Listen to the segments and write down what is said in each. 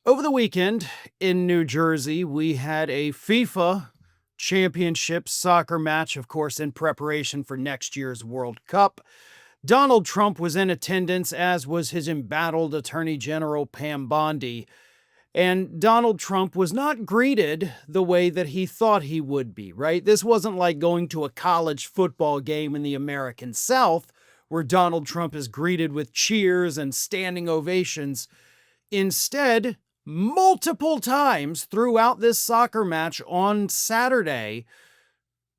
Over the weekend in New Jersey, we had a FIFA championship soccer match, of course, in preparation for next year's World Cup. Donald Trump was in attendance, as was his embattled Attorney General Pam Bondi. And Donald Trump was not greeted the way that he thought he would be, right? This wasn't like going to a college football game in the American South, where Donald Trump is greeted with cheers and standing ovations. Instead, multiple times throughout this soccer match on Saturday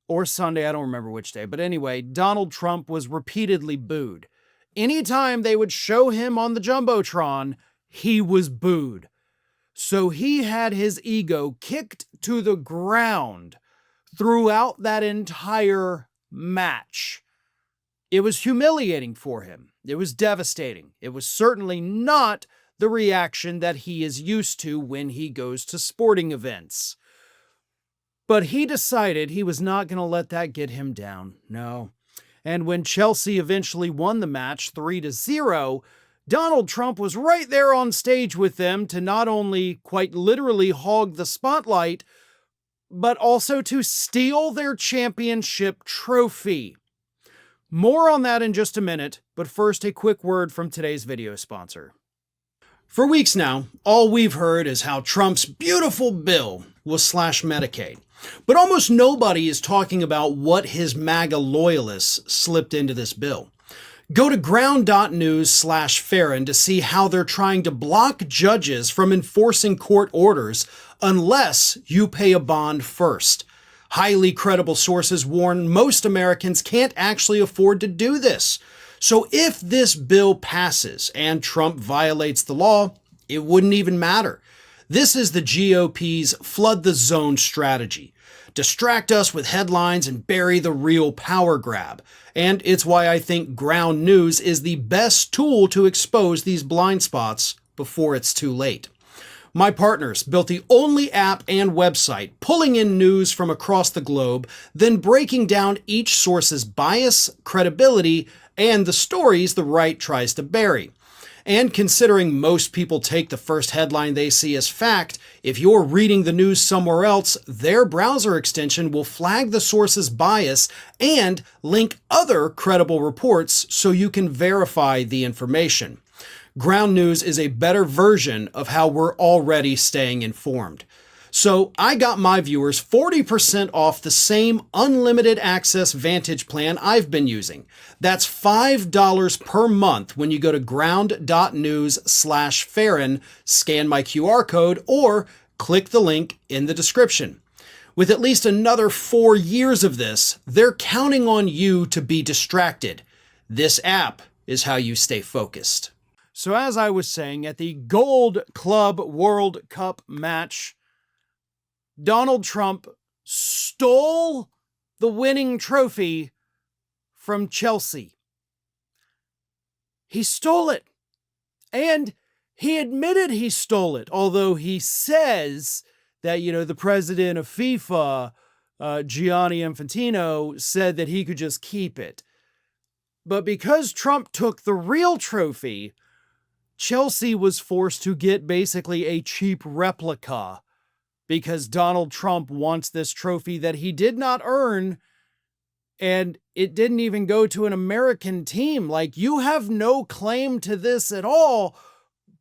or Sunday, I don't remember which day, but anyway, Donald Trump was repeatedly booed. Anytime they would show him on the Jumbotron, he was booed. So he had his ego kicked to the ground throughout that entire match. It was humiliating for him. It was devastating. It was certainly not the reaction that he is used to when he goes to sporting events. But he decided he was not going to let that get him down. No. And when Chelsea eventually won the match 3-0, Donald Trump was right there on stage with them to not only quite literally hog the spotlight, but also to steal their championship trophy. More on that in just a minute, but first a quick word from today's video sponsor. For weeks now, all we've heard is how Trump's beautiful bill will slash Medicaid. But almost nobody is talking about what his MAGA loyalists slipped into this bill. Go to ground.news/Farron to see how they're trying to block judges from enforcing court orders unless you pay a bond first. Highly credible sources warn most Americans can't actually afford to do this. So if this bill passes and Trump violates the law, it wouldn't even matter. This is the GOP's flood the zone strategy. Distract us with headlines and bury the real power grab. And it's why I think Ground News is the best tool to expose these blind spots before it's too late. My partners built the only app and website pulling in news from across the globe, then breaking down each source's bias, credibility, and the stories the right tries to bury. And considering most people take the first headline they see as fact, if you're reading the news somewhere else, their browser extension will flag the source's bias and link other credible reports so you can verify the information. Ground News is a better version of how we're already staying informed. So I got my viewers 40% off the same unlimited access Vantage plan I've been using. That's $5 per month when you go to ground.news/Farron, scan my QR code, or click the link in the description. With at least another 4 years of this, they're counting on you to be distracted. This app is how you stay focused. So as I was saying, at the Gold Club World Cup match, Donald Trump stole the winning trophy from Chelsea. He stole it. And he admitted he stole it, although he says that, the president of FIFA, Gianni Infantino, said that he could just keep it. But because Trump took the real trophy, Chelsea was forced to get basically a cheap replica, because Donald Trump wants this trophy that he did not earn, and it didn't even go to an American team. Like, you have no claim to this at all,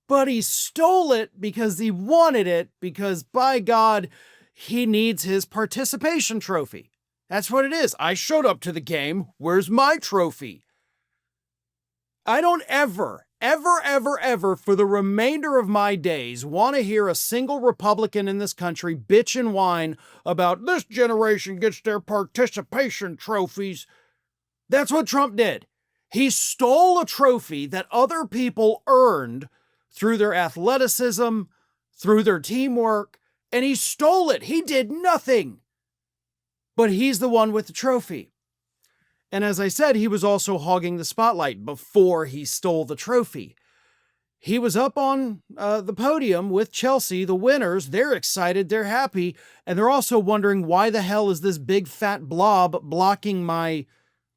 but he stole it because he wanted it, because, by God, he needs his participation trophy. That's what it is. I showed up to the game. Where's my trophy? I don't ever, for the remainder of my days, want to hear a single Republican in this country bitch and whine about this generation gets their participation trophies. That's what Trump did. He stole a trophy that other people earned through their athleticism, through their teamwork, and he stole it. He did nothing. But he's the one with the trophy. And as I said, he was also hogging the spotlight before he stole the trophy. He was up on the podium with Chelsea, the winners. They're excited, they're happy, and they're also wondering, why the hell is this big fat blob blocking my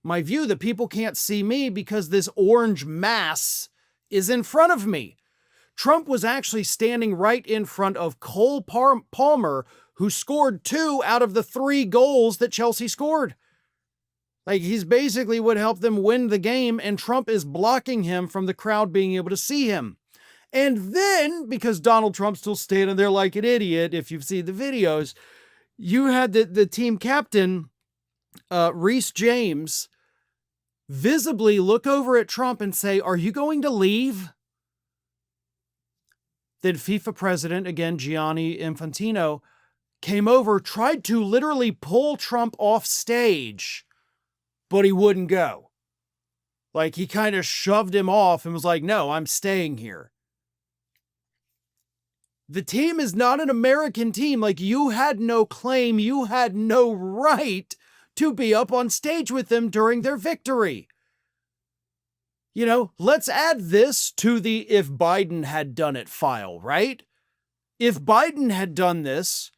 view? That people can't see me because this orange mass is in front of me. Trump was actually standing right in front of Cole Palmer, who scored 2 out of the 3 goals that Chelsea scored. Like, he's basically what helped them win the game, and Trump is blocking him from the crowd being able to see him. And then, because Donald Trump's still standing there like an idiot, if you've seen the videos, you had the team captain, Reece James, visibly look over at Trump and say, "Are you going to leave?" Then FIFA president, again, Gianni Infantino, came over, tried to literally pull Trump off stage, but he wouldn't go. Like, he kind of shoved him off and was like, "No, I'm staying here." The team is not an American team. Like, you had no claim, you had no right to be up on stage with them during their victory. You know, let's add this to the "if Biden had done it" file, right? If Biden had done this,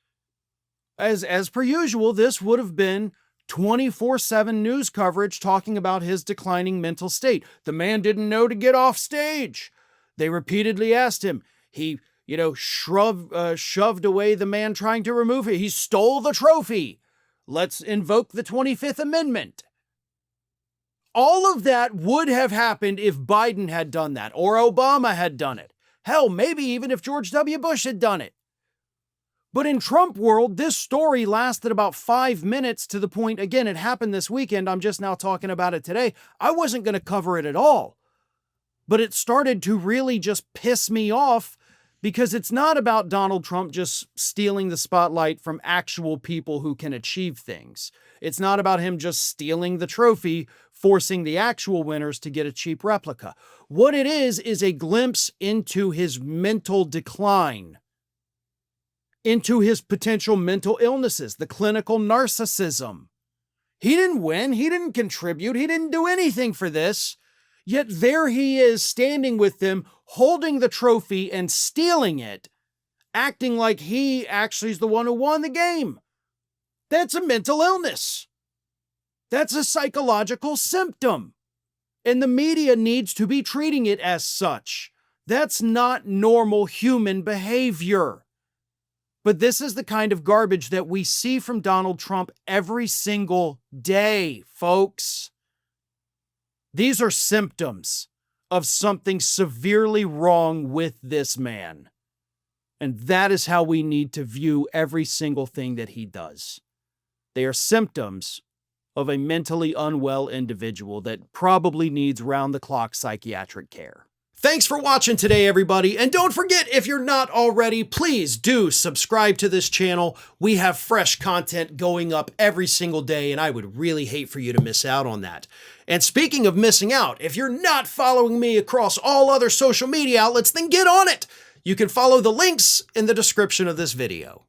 as per usual, this would have been 24/7 news coverage talking about his declining mental state. The man didn't know to get off stage. They repeatedly asked him. He, shoved away the man trying to remove it. He stole the trophy. Let's invoke the 25th Amendment. All of that would have happened if Biden had done that, or Obama had done it. Hell, maybe even if George W. Bush had done it. But in Trump world, this story lasted about 5 minutes, to the point, again, it happened this weekend. I'm just now talking about it today. I wasn't going to cover it at all. But it started to really just piss me off, because it's not about Donald Trump just stealing the spotlight from actual people who can achieve things. It's not about him just stealing the trophy, forcing the actual winners to get a cheap replica. What it is a glimpse into his mental decline, into his potential mental illnesses, the clinical narcissism. He didn't win. He didn't contribute. He didn't do anything for this. Yet there he is standing with them, holding the trophy and stealing it, acting like he actually is the one who won the game. That's a mental illness. That's a psychological symptom. And the media needs to be treating it as such. That's not normal human behavior. But this is the kind of garbage that we see from Donald Trump every single day, folks. These are symptoms of something severely wrong with this man. And that is how we need to view every single thing that he does. They are symptoms of a mentally unwell individual that probably needs round-the-clock psychiatric care. Thanks for watching today, everybody. And don't forget, if you're not already, please do subscribe to this channel. We have fresh content going up every single day, and I would really hate for you to miss out on that. And speaking of missing out, if you're not following me across all other social media outlets, then get on it. You can follow the links in the description of this video.